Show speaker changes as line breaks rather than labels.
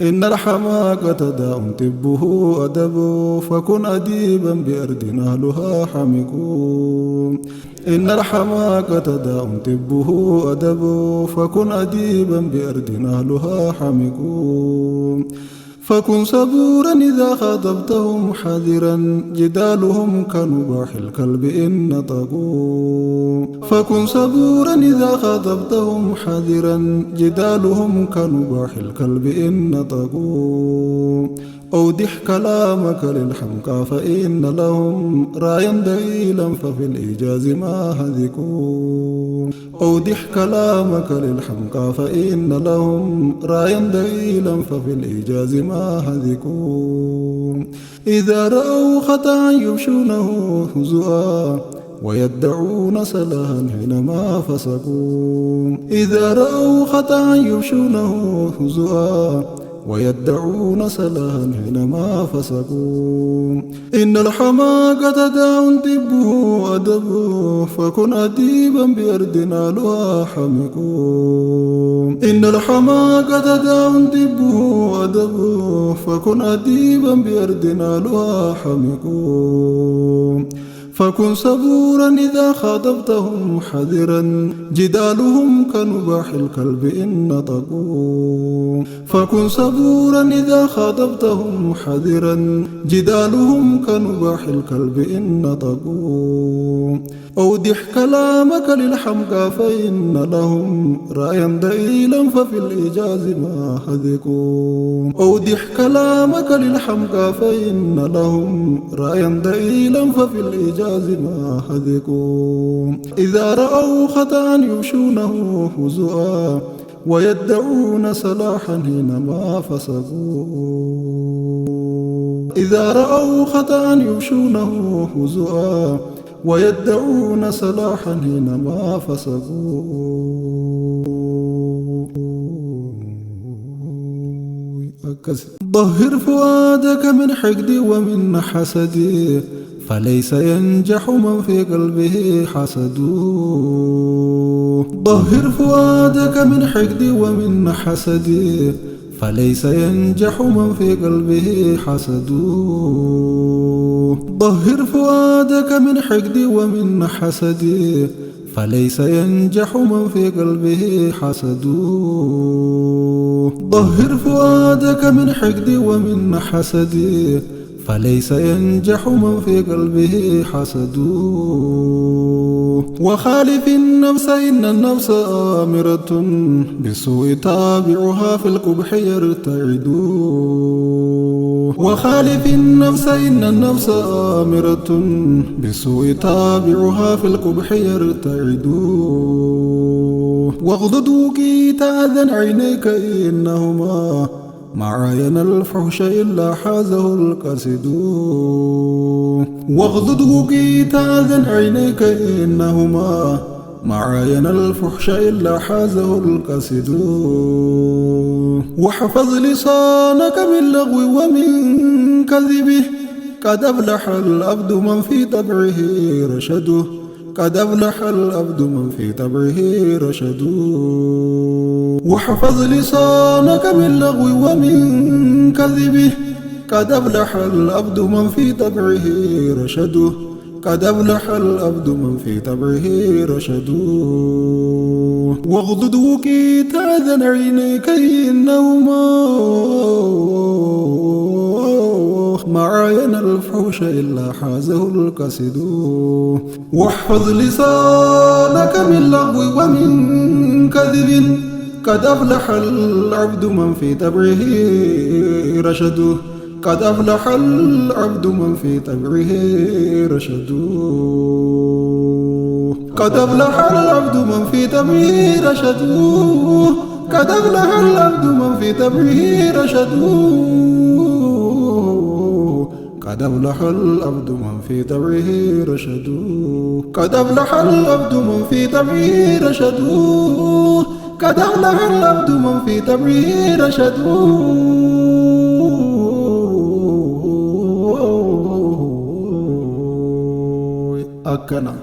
إن الحماقة داء طبه أدب فكن أديبا بأرض أهلها حمقون. إن الحماقة داء طبه أدب فكن أديبا بأرض أهلها حمقون. فكن صبورا إذا خاطبتهم حذرا جدالهم كنباح الكلب إن نطقوا. فكن صبورا إذا خاطبتهم حذرا جدالهم كنباح الكلب إن نطقوا. أودح كلامك للحمقى فإن لهم رايا دليلا ففي الإيجاز ما هذكوا. أودح كلامك للحمقى فإن لهم رايا دليلا ففي الإيجاز ما هذكوا. إذا رأوا خطأ يبشونه هزؤا ويدعون صلاحا حينما فسقوا. إذا رأوا خطأ يبشونه هزؤا ويدعون صلاحا حينما فسقوا. إن الحماقة داء طبه أدب فكن أديبا بأرض أهلها حمقون. إن الحماقة داء طبه أدب فكن أديبا بأرض أهلها حمقون. فكن صبورا إذا خاطبتهم حذرا جدالهم كنباح الكلب إن نطقوا. فكن صبورا إذا خاطبتهم حذرا جدالهم كنباح الكلب إن نطقوا. أودح كلامك للحمقى فإن لهم رايا دليلا ففي الإيجاز ما هذكوا. أودح كلامك للحمقى فإن لهم رايا دليلا ففي الإيجاز ما هذكوا. إذا رأوا خطأ يبشونه هزؤا ويدعون صلاحا حينما فسقوا. إذا رأوا خطأ يبشونه هزؤا ويدعون صلاحا حينما فسقوا. ظهر فؤادك من حقد ومن حسد فليس ينجح من في قلبه حسد. ظهر فؤادك من حقد ومن حسد فليس ينجح من في قلبه حسد. ظهر فؤادك من حقد ومن حسد فليس ينجح من في قلبه حسد. ظهر فؤادك من حقد ومن حسد فليس ينجح من في قلبه حسد. وخالف النفس إن النفس آمرة بالسوء تابعها في القبح يرتعد. وخالف النفس إن النفس آمرة بالسوء تابعها في القبح يرتعد. واغضض وكيت أذن عينيك إنهما مع عين الفحش إلا حازه القصد. واغضض وكيت أذن عينيك إنهما مع عين الفحش إلا حازه القصد. واحفظ لسانك من لغو ومن كذبه قد أفلح العبد من في طبعه رشده. قد أفلح العبد من في طبعه رشد. واحفظ لسانك من لغو ومن كذبه قد أفلح العبد من في طبعه رشد. قد أفلح العبد من في طبعه رشد. واغضض وكيت أذن عينيك إنهما مع عين الفحش إلا حازه القصد. واحفظ لسانك من لغو ومن كذب قد أفلح العبد من في طبعه رشد. قد أفلح العبد من في طبعه رشد. قد أفلح العبد من في طبعه رشد. قد أفلح العبد من في طبعه رشد. قد أفلح العبد من في طبعه رشد. قد أفلح العبد من في طبعه رشد. قد أفلح العبد من في طبعه رشد. أكنا